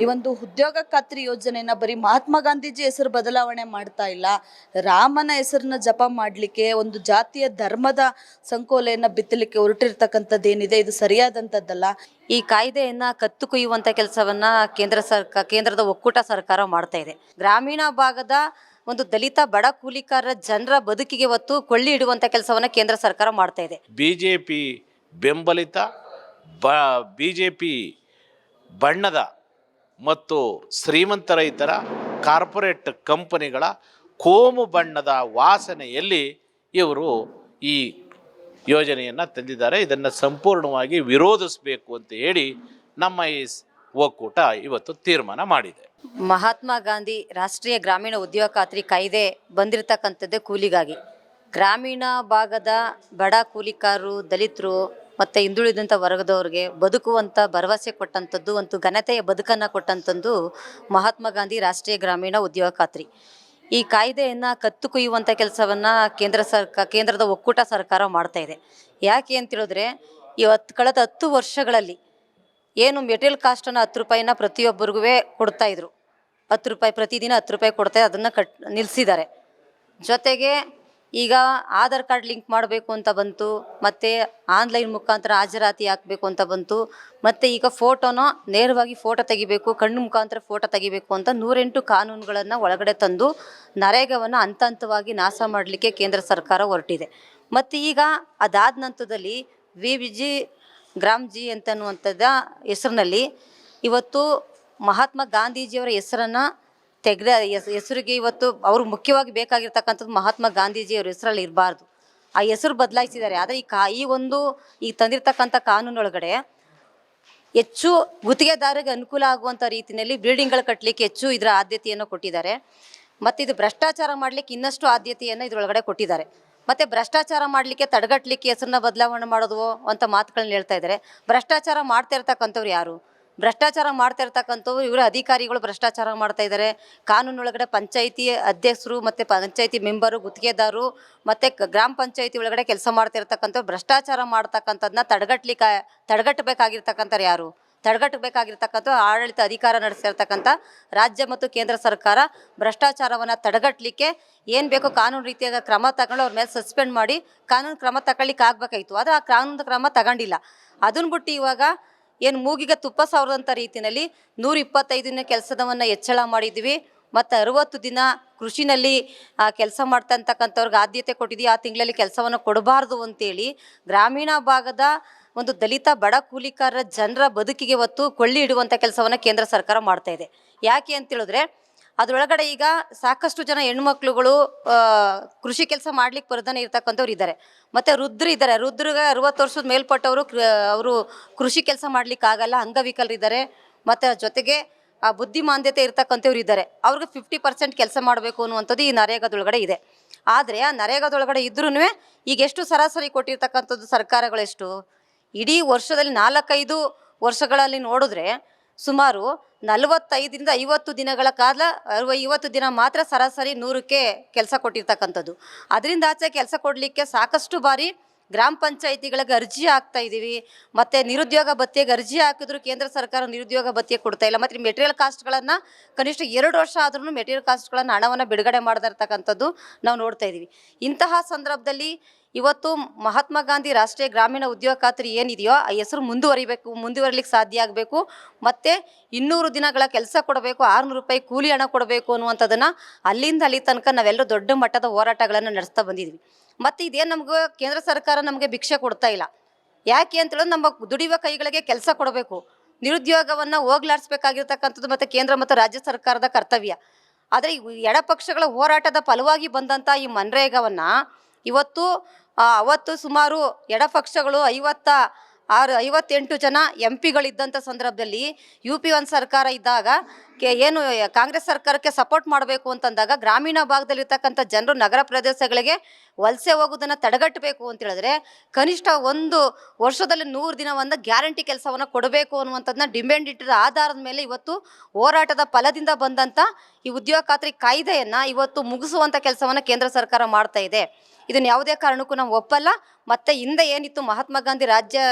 ಈ ಒಂದು ಉದ್ಯೋಗ ಖಾತ್ರಿ ಯೋಜನೆನ ಬರೀ ಮಹಾತ್ಮ ಗಾಂಧೀಜಿ ಹೆಸರು ಬದಲಾವಣೆ ಮಾಡ್ತಾ ಇಲ್ಲ, ರಾಮನ ಹೆಸರನ್ನ ಜಪ ಮಾಡಲಿಕ್ಕೆ ಒಂದು ಜಾತಿಯ ಧರ್ಮದ ಸಂಕೋಲೆಯನ್ನು ಬಿತ್ತಲಿಕ್ಕೆ ಹೊರಟಿರ್ತಕ್ಕಂಥದ್ದು ಏನಿದೆ ಇದು ಸರಿಯಾದಂಥದ್ದಲ್ಲ. ಈ ಕಾಯ್ದೆಯನ್ನ ಕತ್ತು ಕುಯ್ಯುವಂತ ಕೆಲಸವನ್ನ ಕೇಂದ್ರದ ಒಕ್ಕೂಟ ಸರ್ಕಾರ ಮಾಡ್ತಾ ಇದೆ. ಗ್ರಾಮೀಣ ಭಾಗದ ಒಂದು ದಲಿತ ಬಡ ಕೂಲಿಕಾರರ ಜನರ ಬದುಕಿಗೆ ಹೊತ್ತು ಕೊಳ್ಳಿ ಇಡುವಂತ ಕೆಲಸವನ್ನ ಕೇಂದ್ರ ಸರ್ಕಾರ ಮಾಡ್ತಾ ಇದೆ. ಬಿಜೆಪಿ ಬೆಂಬಲಿತ ಬಿಜೆಪಿ ಬಣ್ಣದ ಮತ್ತು ಶ್ರೀಮಂತ ರೈತರ ಕಾರ್ಪೊರೇಟ್ ಕಂಪನಿಗಳ ಕೋಮು ಬಣ್ಣದ ವಾಸನೆಯಲ್ಲಿ ಇವರು ಈ ಯೋಜನೆಯನ್ನು ತಂದಿದ್ದಾರೆ. ಇದನ್ನು ಸಂಪೂರ್ಣವಾಗಿ ವಿರೋಧಿಸಬೇಕು ಅಂತ ಹೇಳಿ ನಮ್ಮ ಈ ಒಕ್ಕೂಟ ಇವತ್ತು ತೀರ್ಮಾನ ಮಾಡಿದೆ. ಮಹಾತ್ಮ ಗಾಂಧಿ ರಾಷ್ಟ್ರೀಯ ಗ್ರಾಮೀಣ ಉದ್ಯೋಗ ಖಾತ್ರಿ ಕಾಯ್ದೆ ಬಂದಿರತಕ್ಕಂಥದ್ದೇ ಕೂಲಿಗಾಗಿ. ಗ್ರಾಮೀಣ ಭಾಗದ ಬಡ ಕೂಲಿಕಾರರು, ದಲಿತರು ಮತ್ತು ಹಿಂದುಳಿದಂಥ ವರ್ಗದವ್ರಿಗೆ ಬದುಕುವಂಥ ಭರವಸೆ ಕೊಟ್ಟಂಥದ್ದು, ಒಂದು ಘನತೆಯ ಬದುಕನ್ನು ಕೊಟ್ಟಂಥದ್ದು ಮಹಾತ್ಮ ಗಾಂಧಿ ರಾಷ್ಟ್ರೀಯ ಗ್ರಾಮೀಣ ಉದ್ಯೋಗ ಖಾತ್ರಿ. ಈ ಕಾಯ್ದೆಯನ್ನು ಕತ್ತು ಕುಯ್ಯುವಂಥ ಕೆಲಸವನ್ನು ಕೇಂದ್ರದ ಒಕ್ಕೂಟ ಸರ್ಕಾರ ಮಾಡ್ತಾ ಇದೆ. ಯಾಕೆ ಅಂತೇಳಿದ್ರೆ ಕಳೆದ 10 ವರ್ಷಗಳಲ್ಲಿ ಏನು ಮೆಟೀರಿಯಲ್ ಕಾಸ್ಟನ್ನು 10 ರೂಪಾಯಿನ ಪ್ರತಿಯೊಬ್ಬರಿಗೂ ಕೊಡ್ತಾಯಿದ್ರು. 10 ರೂಪಾಯಿ ಪ್ರತಿದಿನ 10 ರೂಪಾಯಿ ಕೊಡ್ತಾ ಅದನ್ನು ನಿಲ್ಲಿಸಿದ್ದಾರೆ. ಜೊತೆಗೆ ಈಗ ಆಧಾರ್ ಕಾರ್ಡ್ ಲಿಂಕ್ ಮಾಡಬೇಕು ಅಂತ ಬಂತು, ಮತ್ತು ಆನ್ಲೈನ್ ಮುಖಾಂತರ ಹಾಜರಾತಿ ಹಾಕಬೇಕು ಅಂತ ಬಂತು, ಮತ್ತು ಈಗ ಫೋಟೋನ ನೇರವಾಗಿ ಫೋಟೋ ತೆಗಿಬೇಕು, ಕಣ್ಣು ಮುಖಾಂತರ ಫೋಟೋ ತೆಗಿಬೇಕು ಅಂತ 108 ಕಾನೂನುಗಳನ್ನು ಒಳಗಡೆ ತಂದು ನರೇಗಾವನ್ನು ಹಂತ ಹಂತವಾಗಿ ನಾಶ ಮಾಡಲಿಕ್ಕೆ ಕೇಂದ್ರ ಸರ್ಕಾರ ಹೊರಟಿದೆ. ಮತ್ತು ಈಗ ಅದಾದ ನಂತರದಲ್ಲಿ ವಿಜಿ ಗ್ರಾಮ್ಜಿ ಅಂತನ್ನುವಂಥದ್ದು ಹೆಸರಿನಲ್ಲಿ ಇವತ್ತು ಮಹಾತ್ಮ ಗಾಂಧೀಜಿಯವರ ಹೆಸರನ್ನು ಹೆಸರಿಗೆ ಇವತ್ತು ಅವರು ಮುಖ್ಯವಾಗಿ ಬೇಕಾಗಿರ್ತಕ್ಕಂಥದ್ದು ಮಹಾತ್ಮ ಗಾಂಧೀಜಿಯವರ ಹೆಸರಲ್ಲಿ ಇರಬಾರ್ದು, ಆ ಹೆಸರು ಬದಲಾಯಿಸಿದ್ದಾರೆ. ಆದರೆ ಈ ತಂದಿರ್ತಕ್ಕಂಥ ಕಾನೂನೊಳಗಡೆ ಹೆಚ್ಚು ಗುತ್ತಿಗೆದಾರರಿಗೆ ಅನುಕೂಲ ಆಗುವಂಥ ರೀತಿಯಲ್ಲಿ ಬಿಲ್ಡಿಂಗ್ಗಳು ಕಟ್ಟಲಿಕ್ಕೆ ಹೆಚ್ಚು ಇದರ ಆದ್ಯತೆಯನ್ನು ಕೊಟ್ಟಿದ್ದಾರೆ. ಮತ್ತು ಇದು ಭ್ರಷ್ಟಾಚಾರ ಮಾಡಲಿಕ್ಕೆ ಇನ್ನಷ್ಟು ಆದ್ಯತೆಯನ್ನು ಇದರೊಳಗಡೆ ಕೊಟ್ಟಿದ್ದಾರೆ. ಮತ್ತು ಭ್ರಷ್ಟಾಚಾರ ಮಾಡಲಿಕ್ಕೆ ತಡೆಗಟ್ಟಲಿಕ್ಕೆ ಹೆಸರನ್ನ ಬದಲಾವಣೆ ಮಾಡೋದು ಅಂತ ಮಾತುಗಳನ್ನ ಹೇಳ್ತಾ ಇದ್ದಾರೆ. ಭ್ರಷ್ಟಾಚಾರ ಮಾಡ್ತಾ ಇರ್ತಕ್ಕಂಥವ್ರು ಯಾರು? ಭ್ರಷ್ಟಾಚಾರ ಮಾಡ್ತಾ ಇರ್ತಕ್ಕಂಥವ್ರು ಇವರ ಅಧಿಕಾರಿಗಳು ಭ್ರಷ್ಟಾಚಾರ ಮಾಡ್ತಾ ಇದ್ದಾರೆ. ಕಾನೂನೊಳಗಡೆ ಪಂಚಾಯಿತಿ ಅಧ್ಯಕ್ಷರು ಮತ್ತು ಪಂಚಾಯಿತಿ ಮೆಂಬರು, ಗುತ್ತಿಗೆದಾರರು ಮತ್ತು ಗ್ರಾಮ ಪಂಚಾಯಿತಿ ಒಳಗಡೆ ಕೆಲಸ ಮಾಡ್ತಾ ಇರ್ತಕ್ಕಂಥವ್ರು ಭ್ರಷ್ಟಾಚಾರ ಮಾಡ್ತಕ್ಕಂಥದ್ದನ್ನ ತಡೆಗಟ್ಟಬೇಕಾಗಿರ್ತಕ್ಕಂಥವ್ರು ಯಾರು? ತಡೆಗಟ್ಟಬೇಕಾಗಿರ್ತಕ್ಕಂಥ ಆಡಳಿತ ಅಧಿಕಾರ ನಡೆಸಿರ್ತಕ್ಕಂಥ ರಾಜ್ಯ ಮತ್ತು ಕೇಂದ್ರ ಸರ್ಕಾರ ಭ್ರಷ್ಟಾಚಾರವನ್ನು ತಡೆಗಟ್ಟಲಿಕ್ಕೆ ಏನು ಬೇಕೋ ಕಾನೂನು ರೀತಿಯಾದ ಕ್ರಮ ತಗೊಂಡು ಅವ್ರ ಮೇಲೆ ಸಸ್ಪೆಂಡ್ ಮಾಡಿ ಕಾನೂನು ಕ್ರಮ ತಗೊಳ್ಳಿಕ್ಕೆ ಆಗಬೇಕಾಯಿತು. ಆದರೆ ಆ ಕಾನೂನು ಕ್ರಮ ತಗೊಂಡಿಲ್ಲ. ಅದನ್ನು ಬಿಟ್ಟು ಇವಾಗ ಏನು ಮೂಗಿಗೆ ತುಪ್ಪ ಸವರದಂಥ ರೀತಿಯಲ್ಲಿ 125 ದಿನ ಕೆಲಸದವನ್ನು ಹೆಚ್ಚಳ ಮಾಡಿದ್ವಿ. ಮತ್ತು 60 ದಿನ ಕೃಷಿನಲ್ಲಿ ಕೆಲಸ ಮಾಡ್ತಕ್ಕಂಥವ್ರಿಗೆ ಆದ್ಯತೆ ಕೊಟ್ಟಿದ್ದೀವಿ. ಆ ತಿಂಗಳಲ್ಲಿ ಕೆಲಸವನ್ನು ಕೊಡಬಾರ್ದು ಅಂತೇಳಿ ಗ್ರಾಮೀಣ ಭಾಗದ ಒಂದು ದಲಿತ ಬಡ ಕೂಲಿಕಾರರ ಜನರ ಬದುಕಿಗೆ ಹೊತ್ತು ಕೊಳ್ಳಿ ಇಡುವಂಥ ಕೆಲಸವನ್ನು ಕೇಂದ್ರ ಸರ್ಕಾರ ಮಾಡ್ತಾ ಇದೆ. ಯಾಕೆ ಅಂತೇಳಿದ್ರೆ ಅದರೊಳಗಡೆ ಈಗ ಸಾಕಷ್ಟು ಜನ ಹೆಣ್ಮಕ್ಳುಗಳು ಕೃಷಿ ಕೆಲಸ ಮಾಡ್ಲಿಕ್ಕೆ ಬರ್ದಾನೆ ಇರ್ತಕ್ಕಂಥವ್ರು ಇದ್ದಾರೆ. ಮತ್ತು ವೃದ್ಧರಿದ್ದಾರೆ. ವೃದ್ಧರಿಗೆ 60 ವರ್ಷದ ಮೇಲ್ಪಟ್ಟವರು ಅವರು ಕೃಷಿ ಕೆಲಸ ಮಾಡ್ಲಿಕ್ಕೆ ಆಗಲ್ಲ, ಅಂಗವಿಕಲರಿದ್ದಾರೆ. ಮತ್ತು ಜೊತೆಗೆ ಆ ಬುದ್ಧಿಮಾಂದ್ಯತೆ ಇರ್ತಕ್ಕಂಥವ್ರು ಇದ್ದಾರೆ. ಅವ್ರಿಗೆ 50% ಕೆಲಸ ಮಾಡಬೇಕು ಅನ್ನುವಂಥದ್ದು ಈ ನರೇಗಾದೊಳಗಡೆ ಇದೆ. ಆದರೆ ಆ ನರೇಗಾದೊಳಗಡೆ ಇದ್ರೂ ಈಗ ಎಷ್ಟು ಸರಾಸರಿ ಕೊಟ್ಟಿರ್ತಕ್ಕಂಥದ್ದು ಸರ್ಕಾರಗಳೆಷ್ಟು? ಇಡೀ ವರ್ಷದಲ್ಲಿ 4-5 ವರ್ಷಗಳಲ್ಲಿ ನೋಡಿದ್ರೆ ಸುಮಾರು 45ರಿಂದ 50 ದಿನಗಳ ಕಾಲ 50 ದಿನ ಮಾತ್ರ ಸರಾಸರಿ 100ಕ್ಕೆ ಕೆಲಸ ಕೊಟ್ಟಿರ್ತಕ್ಕಂಥದ್ದು. ಅದರಿಂದ ಆಚೆ ಕೆಲಸ ಕೊಡಲಿಕ್ಕೆ ಸಾಕಷ್ಟು ಬಾರಿ ಗ್ರಾಮ ಪಂಚಾಯಿತಿಗಳಿಗೆ ಅರ್ಜಿ ಹಾಕ್ತಾ ಇದ್ದೀವಿ. ಮತ್ತು ನಿರುದ್ಯೋಗ ಭತ್ಯೆಗೆ ಅರ್ಜಿ ಹಾಕಿದ್ರು ಕೇಂದ್ರ ಸರ್ಕಾರ ನಿರುದ್ಯೋಗ ಭತ್ಯೆ ಕೊಡ್ತಾ ಇಲ್ಲ. ಮತ್ತು ಮೆಟೀರಿಯಲ್ ಕಾಸ್ಟ್ಗಳನ್ನು ಕನಿಷ್ಠ 2 ವರ್ಷ ಆದ್ರೂ ಮೆಟೀರಿಯಲ್ ಕಾಸ್ಟ್ಗಳನ್ನು ಹಣವನ್ನು ಬಿಡುಗಡೆ ಮಾಡದಿರ್ತಕ್ಕಂಥದ್ದು ನಾವು ನೋಡ್ತಾ ಇದ್ದೀವಿ. ಇಂತಹ ಸಂದರ್ಭದಲ್ಲಿ ಇವತ್ತು ಮಹಾತ್ಮ ಗಾಂಧಿ ರಾಷ್ಟ್ರೀಯ ಗ್ರಾಮೀಣ ಉದ್ಯೋಗ ಖಾತ್ರಿ ಏನಿದೆಯೋ ಆ ಹೆಸರು ಮುಂದುವರಿಲಿಕ್ಕೆ ಸಾಧ್ಯ ಆಗಬೇಕು. ಮತ್ತು 200 ದಿನಗಳ ಕೆಲಸ ಕೊಡಬೇಕು, 600 ರೂಪಾಯಿ ಕೂಲಿ ಹಣ ಕೊಡಬೇಕು ಅನ್ನುವಂಥದ್ದನ್ನು ಅಲ್ಲಿ ತನಕ ನಾವೆಲ್ಲರೂ ದೊಡ್ಡ ಮಟ್ಟದ ಹೋರಾಟಗಳನ್ನು ನಡೆಸ್ತಾ ಬಂದಿದ್ವಿ. ಮತ್ತು ಇದೇನು ನಮಗೂ ಕೇಂದ್ರ ಸರ್ಕಾರ ನಮಗೆ ಭಿಕ್ಷೆ ಕೊಡ್ತಾ ಇಲ್ಲ. ಯಾಕೆ ಅಂತೇಳಿದ್ರೆ ನಮ್ಮ ದುಡಿಯುವ ಕೈಗಳಿಗೆ ಕೆಲಸ ಕೊಡಬೇಕು, ನಿರುದ್ಯೋಗವನ್ನು ಹೋಗ್ಲಾಡಿಸ್ಬೇಕಾಗಿರ್ತಕ್ಕಂಥದ್ದು ಮತ್ತು ಕೇಂದ್ರ ಮತ್ತು ರಾಜ್ಯ ಸರ್ಕಾರದ ಕರ್ತವ್ಯ. ಆದರೆ ಎಡಪಕ್ಷಗಳ ಹೋರಾಟದ ಫಲವಾಗಿ ಬಂದಂಥ ಈ ಮನ್ರೇಗಾವನ್ನು ಅವತ್ತು ಸುಮಾರು ಎಡಪಕ್ಷಗಳು 58 ಜನ MP ಗಳಿದ್ದಂಥ ಸಂದರ್ಭದಲ್ಲಿ UP1 ಸರ್ಕಾರ ಇದ್ದಾಗ ಏನು ಕಾಂಗ್ರೆಸ್ ಸರ್ಕಾರಕ್ಕೆ ಸಪೋರ್ಟ್ ಮಾಡಬೇಕು ಅಂತಂದಾಗ ಗ್ರಾಮೀಣ ಭಾಗದಲ್ಲಿರ್ತಕ್ಕಂಥ ಜನರು ನಗರ ಪ್ರದೇಶಗಳಿಗೆ ವಲಸೆ ಹೋಗೋದನ್ನು ತಡೆಗಟ್ಟಬೇಕು ಅಂತೇಳಿದ್ರೆ ಕನಿಷ್ಠ 1 ವರ್ಷದಲ್ಲಿ 100 ದಿನ ಒಂದು ಗ್ಯಾರಂಟಿ ಕೆಲಸವನ್ನು ಕೊಡಬೇಕು ಅನ್ನುವಂಥದ್ದನ್ನ ಡಿಮ್ಯಾಂಡ್ ಇಟ್ಟಿರೋ ಆಧಾರದ ಮೇಲೆ ಇವತ್ತು ಹೋರಾಟದ ಫಲದಿಂದ ಬಂದಂಥ ಈ ಉದ್ಯೋಗ ಖಾತ್ರಿ ಕಾಯ್ದೆಯನ್ನು ಇವತ್ತು ಮುಗಿಸುವಂಥ ಕೆಲಸವನ್ನು ಕೇಂದ್ರ ಸರ್ಕಾರ ಮಾಡ್ತಾ ಇದೆ. ಇದನ್ನು ಯಾವುದೇ ಕಾರಣಕ್ಕೂ ನಾವು ಒಪ್ಪಲ್ಲ. ಮತ್ತು ಹಿಂದೆ ಏನಿತ್ತು ಮಹಾತ್ಮ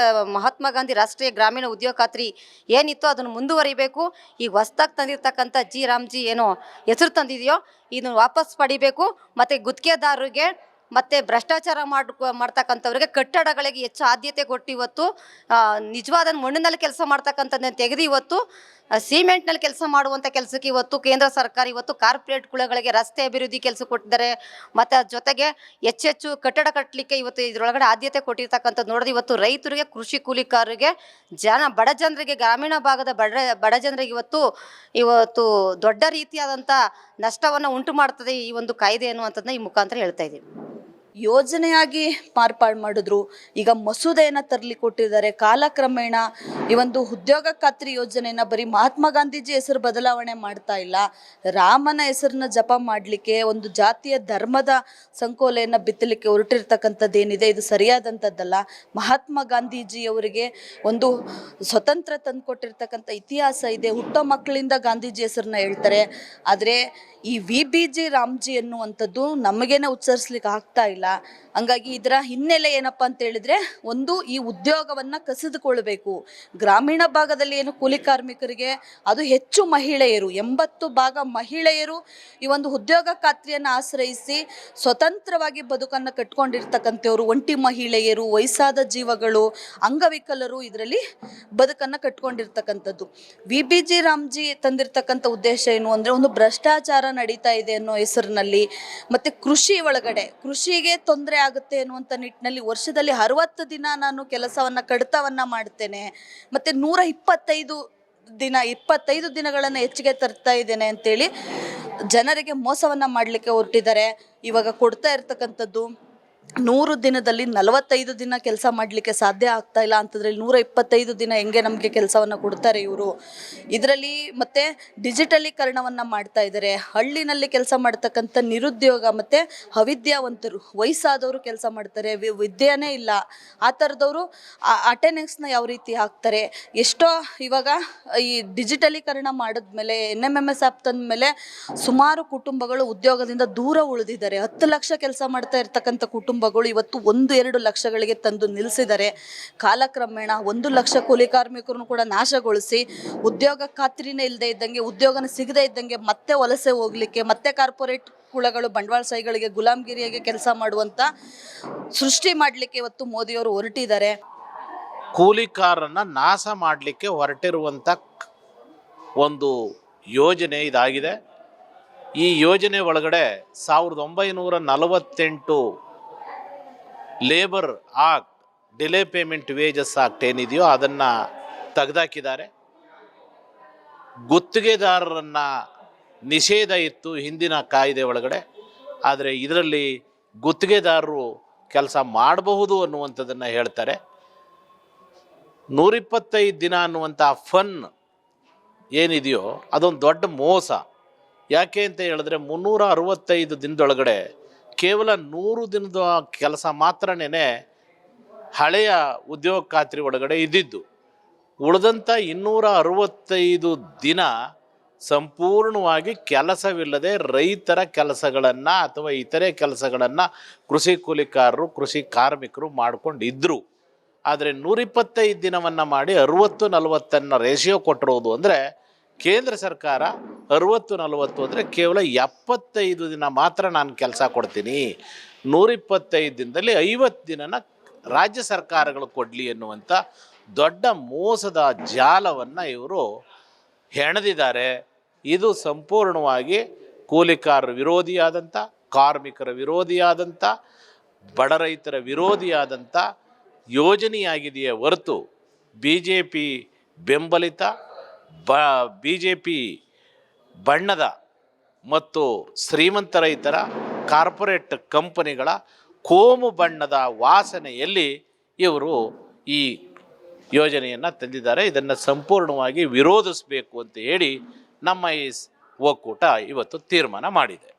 ಗಾಂಧಿ ರಾಷ್ಟ್ರೀಯ ಗ್ರಾಮೀಣ ಉದ್ಯೋಗ ಖಾತ್ರಿ ಏನಿತ್ತು ಅದನ್ನು ಮುಂದುವರಿಬೇಕು. ಈಗ ಹೊಸ್ದಾಗಿ ತಂದಿರ್ತಕ್ಕಂಥ ರಾಮ್ಜಿ ಏನೋ ಹೆಸರು ತಂದಿದೆಯೋ ಇದನ್ನು ವಾಪಸ್ ಪಡಿಬೇಕು. ಮತ್ತು ಗುತ್ತಿಗೆದಾರರಿಗೆ ಮತ್ತು ಭ್ರಷ್ಟಾಚಾರ ಮಾಡ್ತಕ್ಕಂಥವ್ರಿಗೆ ಕಟ್ಟಡಗಳಿಗೆ ಹೆಚ್ಚು ಆದ್ಯತೆ ಕೊಟ್ಟು ಇವತ್ತು ನಿಜವಾದ ಮಣ್ಣಿನಲ್ಲಿ ಕೆಲಸ ಮಾಡ್ತಕ್ಕಂಥದ್ದನ್ನು ತೆಗೆದು ಇವತ್ತು ಸಿಮೆಂಟ್ನಲ್ಲಿ ಕೆಲಸ ಮಾಡುವಂಥ ಕೆಲಸಕ್ಕೆ ಇವತ್ತು ಕೇಂದ್ರ ಸರ್ಕಾರ ಇವತ್ತು ಕಾರ್ಪೊರೇಟ್ ಕುಳಗಳಿಗೆ ರಸ್ತೆ ಅಭಿವೃದ್ಧಿ ಕೆಲಸ ಕೊಟ್ಟಿದ್ದಾರೆ. ಮತ್ತು ಅದ್ರ ಜೊತೆಗೆ ಹೆಚ್ಚೆಚ್ಚು ಕಟ್ಟಡ ಕಟ್ಟಲಿಕ್ಕೆ ಇವತ್ತು ಇದರೊಳಗಡೆ ಆದ್ಯತೆ ಕೊಟ್ಟಿರ್ತಕ್ಕಂಥದ್ದು ನೋಡಿದ್ರೆ ಇವತ್ತು ರೈತರಿಗೆ, ಕೃಷಿ ಕೂಲಿಕಾರರಿಗೆ, ಬಡ ಜನರಿಗೆ, ಗ್ರಾಮೀಣ ಭಾಗದ ಬಡ ಜನರಿಗೆ ಇವತ್ತು ದೊಡ್ಡ ರೀತಿಯಾದಂಥ ನಷ್ಟವನ್ನು ಉಂಟು ಮಾಡ್ತದೆ ಈ ಒಂದು ಕಾಯ್ದೆ ಅನ್ನುವಂಥದ್ದನ್ನ ಈ ಮುಖಾಂತರ ಹೇಳ್ತಾ ಇದ್ದೀವಿ. ಯೋಜನೆಯಾಗಿ ಮಾರ್ಪಾಡು ಮಾಡಿದ್ರು, ಈಗ ಮಸೂದೆಯನ್ನು ತರಲಿ ಕೊಟ್ಟಿದ್ದಾರೆ. ಕಾಲಕ್ರಮೇಣ ಈ ಒಂದು ಉದ್ಯೋಗ ಖಾತ್ರಿ ಯೋಜನೆಯನ್ನ ಬರೀ ಮಹಾತ್ಮ ಗಾಂಧೀಜಿ ಹೆಸರು ಬದಲಾವಣೆ ಮಾಡ್ತಾ ಇಲ್ಲ, ರಾಮನ ಹೆಸರನ್ನ ಜಪ ಮಾಡಲಿಕ್ಕೆ ಒಂದು ಜಾತಿಯ ಧರ್ಮದ ಸಂಕೋಲೆಯನ್ನು ಬಿತ್ತಲಿಕ್ಕೆ ಹೊರಟಿರ್ತಕ್ಕಂಥದ್ದೇನಿದೆ ಇದು ಸರಿಯಾದಂಥದ್ದಲ್ಲ. ಮಹಾತ್ಮ ಗಾಂಧೀಜಿಯವರಿಗೆ ಒಂದು ಸ್ವತಂತ್ರ ತಂದುಕೊಟ್ಟಿರ್ತಕ್ಕಂಥ ಇತಿಹಾಸ ಇದೆ. ಹುಟ್ಟೋ ಮಕ್ಕಳಿಂದ ಗಾಂಧೀಜಿ ಹೆಸರನ್ನ ಹೇಳ್ತಾರೆ. ಆದರೆ ಈ VBG ರಾಮ್ಜಿ ಅನ್ನುವಂಥದ್ದು ನಮಗೇನೆ ಉಚ್ಚರಿಸ್ಲಿಕ್ಕೆ ಆಗ್ತಾ ಇಲ್ಲ. ಹಂಗಾಗಿ ಇದರ ಹಿನ್ನೆಲೆ ಏನಪ್ಪ ಅಂತ ಹೇಳಿದ್ರೆ, ಒಂದು ಈ ಉದ್ಯೋಗವನ್ನು ಕಸಿದುಕೊಳ್ಬೇಕು. ಗ್ರಾಮೀಣ ಭಾಗದಲ್ಲಿ ಏನು ಕೂಲಿ ಕಾರ್ಮಿಕರಿಗೆ, ಅದು ಹೆಚ್ಚು ಮಹಿಳೆಯರು, 80% ಮಹಿಳೆಯರು ಈ ಒಂದು ಉದ್ಯೋಗ ಖಾತ್ರಿಯನ್ನು ಆಶ್ರಯಿಸಿ ಸ್ವತಂತ್ರವಾಗಿ ಬದುಕನ್ನು ಕಟ್ಕೊಂಡಿರ್ತಕ್ಕಂಥವ್ರು. ಒಂಟಿ ಮಹಿಳೆಯರು, ವಯಸ್ಸಾದ ಜೀವಗಳು, ಅಂಗವಿಕಲರು ಇದರಲ್ಲಿ ಬದುಕನ್ನು ಕಟ್ಕೊಂಡಿರ್ತಕ್ಕಂಥದ್ದು. VBG ರಾಮ್ಜಿ ತಂದಿರ್ತಕ್ಕಂಥ ಉದ್ದೇಶ ಏನು ಅಂದರೆ, ಒಂದು ಭ್ರಷ್ಟಾಚಾರ ನಡೀತಾ ಇದೆ ಅನ್ನೋ ಹೆಸರಿನಲ್ಲಿ, ಮತ್ತು ಕೃಷಿ ಒಳಗಡೆ ಕೃಷಿಗೆ ತೊಂದರೆ ಆಗುತ್ತೆ ಅನ್ನುವಂಥ ನಿಟ್ಟಿನಲ್ಲಿ ವರ್ಷದಲ್ಲಿ 60 ದಿನ ನಾನು ಕೆಲಸವನ್ನು ಕಡಿತವನ್ನು ಮಾಡ್ತೇನೆ, ಮತ್ತು 125 ದಿನಗಳನ್ನು ಹೆಚ್ಚಿಗೆ ತರ್ತಾ ಇದ್ದೇನೆ ಅಂತೇಳಿ ಜನರಿಗೆ ಮೋಸವನ್ನು ಮಾಡಲಿಕ್ಕೆ ಹೊರಟಿದ್ದಾರೆ. ಇವಾಗ ಕೊಡ್ತಾ ಇರ್ತಕ್ಕಂಥದ್ದು 100 ದಿನದಲ್ಲಿ 45 ದಿನ ಕೆಲಸ ಮಾಡಲಿಕ್ಕೆ ಸಾಧ್ಯ ಆಗ್ತಾ ಇಲ್ಲ ಅಂತದ್ರಲ್ಲಿ 125 ದಿನ ಹೆಂಗೆ ನಮಗೆ ಕೆಲಸವನ್ನು ಕೊಡ್ತಾರೆ ಇವರು. ಇದರಲ್ಲಿ ಮತ್ತೆ ಡಿಜಿಟಲೀಕರಣವನ್ನು ಮಾಡ್ತಾ ಇದ್ದಾರೆ. ಹಳ್ಳಿನಲ್ಲಿ ಕೆಲಸ ಮಾಡ್ತಕ್ಕಂಥ ನಿರುದ್ಯೋಗ ಮತ್ತು ಅವಿದ್ಯಾವಂತರು, ವಯಸ್ಸಾದವರು ಕೆಲಸ ಮಾಡ್ತಾರೆ, ವಿದ್ಯೆನೇ ಇಲ್ಲ, ಆ ಥರದವರು ಅಟೆಂಡೆನ್ಸ್ನ ಯಾವ ರೀತಿ ಹಾಕ್ತಾರೆ. ಎಷ್ಟೋ ಇವಾಗ ಈ ಡಿಜಿಟಲೀಕರಣ ಮಾಡಿದ್ಮೇಲೆ NMMS ಆ್ಯಪ್ ತಂದಮೇಲೆ ಸುಮಾರು ಕುಟುಂಬಗಳು ಉದ್ಯೋಗದಿಂದ ದೂರ ಉಳಿದಿದ್ದಾರೆ. 10 ಲಕ್ಷ ಕೆಲಸ ಮಾಡ್ತಾ ಇರ್ತಕ್ಕಂಥ ಕುಟುಂಬಗಳು ಇವತ್ತು 1-2 ಲಕ್ಷಗಳಿಗೆ ತಂದು ನಿಲ್ಲಿಸಿದ್ದಾರೆ. ಕಾಲಕ್ರಮೇಣ 1 ಲಕ್ಷ ಕೂಲಿ ಕಾರ್ಮಿಕರನ್ನು ಕೂಡ ನಾಶಗೊಳಿಸಿ, ಉದ್ಯೋಗ ಖಾತ್ರಿನೇ ಇಲ್ಲದೆ ಇದ್ದಂಗೆ, ಉದ್ಯೋಗನ ಸಿಗದೇ ಇದ್ದಂಗೆ ಮತ್ತೆ ವಲಸೆ ಹೋಗ್ಲಿಕ್ಕೆ, ಮತ್ತೆ ಕಾರ್ಪೊರೇಟ್ ಕುಳಗಳು ಬಂಡವಾಳಶಾಹಿಗಳಿಗೆ ಗುಲಾಮ್ಗಿರಿಯಾಗಿ ಕೆಲಸ ಮಾಡುವಂಥ ಸೃಷ್ಟಿ ಮಾಡಲಿಕ್ಕೆ ಇವತ್ತು ಮೋದಿಯವರು ಹೊರಟಿದ್ದಾರೆ. ಕೂಲಿಕಾರರನ್ನ ನಾಶ ಮಾಡಲಿಕ್ಕೆ ಹೊರಟಿರುವಂಥ ಒಂದು ಯೋಜನೆ ಇದಾಗಿದೆ. ಈ ಯೋಜನೆ ಒಳಗಡೆ 1948 labour act, delay payment wages act ಏನಿದೆಯೋ ಅದನ್ನು ತೆಗೆದಾಕಿದ್ದಾರೆ. ಗುತ್ತಿಗೆದಾರರನ್ನ ನಿಷೇಧ ಇತ್ತು ಹಿಂದಿನ ಕಾಯ್ದೆ ಒಳಗಡೆ, ಆದರೆ ಇದರಲ್ಲಿ ಗುತ್ತಿಗೆದಾರರು ಕೆಲಸ ಮಾಡಬಹುದು ಅನ್ನುವಂಥದ್ದನ್ನು ಹೇಳ್ತಾರೆ. 125 ದಿನ ಅನ್ನುವಂಥ ಫನ್ ಏನಿದೆಯೋ ಅದೊಂದು ದೊಡ್ಡ ಮೋಸ. ಯಾಕೆ ಅಂತ ಹೇಳಿದ್ರೆ 365 ದಿನದೊಳಗಡೆ ಕೇವಲ 100 ದಿನದ ಕೆಲಸ ಮಾತ್ರನೇ ಹಳೆಯ ಉದ್ಯೋಗ ಖಾತ್ರಿ ಒಳಗಡೆ ಇದ್ದಿದ್ದು. ಉಳಿದಂಥ 265 ದಿನ ಸಂಪೂರ್ಣವಾಗಿ ಕೆಲಸವಿಲ್ಲದೆ ರೈತರ ಕೆಲಸಗಳನ್ನು ಅಥವಾ ಇತರೆ ಕೆಲಸಗಳನ್ನು ಕೃಷಿ ಕೂಲಿಕಾರರು, ಕೃಷಿ ಕಾರ್ಮಿಕರು ಮಾಡ್ಕೊಂಡಿದ್ದರು. ಆದರೆ 125 ದಿನವನ್ನು ಮಾಡಿ 60-40 ರೇಷಿಯೋ ಕೊಟ್ಟಿರೋದು ಅಂದರೆ, ಕೇಂದ್ರ ಸರ್ಕಾರ 60-40 ಅಂದರೆ ಕೇವಲ 75 ದಿನ ಮಾತ್ರ ನಾನು ಕೆಲಸ ಕೊಡ್ತೀನಿ, 125 ದಿನದಲ್ಲಿ 50 ದಿನನ ರಾಜ್ಯ ಸರ್ಕಾರಗಳು ಕೊಡಲಿ ಎನ್ನುವಂಥ ದೊಡ್ಡ ಮೋಸದ ಜಾಲವನ್ನು ಇವರು ಹೆಣೆದಿದ್ದಾರೆ. ಇದು ಸಂಪೂರ್ಣವಾಗಿ ಕೂಲಿಕಾರರ ವಿರೋಧಿಯಾದಂಥ, ಕಾರ್ಮಿಕರ ವಿರೋಧಿಯಾದಂಥ, ಬಡ ರೈತರ ವಿರೋಧಿಯಾದಂಥ ಯೋಜನೆಯಾಗಿದೆಯೇ ಹೊರತು BJP ಬೆಂಬಲಿತ BJP ಬಣ್ಣದ ಮತ್ತು ಶ್ರೀಮಂತ ರೈತರ ಕಾರ್ಪೊರೇಟ್ ಕಂಪನಿಗಳ ಕೋಮು ಬಣ್ಣದ ವಾಸನೆಯಲ್ಲಿ ಇವರು ಈ ಯೋಜನೆಯನ್ನು ತಂದಿದ್ದಾರೆ. ಇದನ್ನು ಸಂಪೂರ್ಣವಾಗಿ ವಿರೋಧಿಸಬೇಕು ಅಂತ ಹೇಳಿ ನಮ್ಮ ಈ ಒಕ್ಕೂಟ ಇವತ್ತು ತೀರ್ಮಾನ ಮಾಡಿದೆ.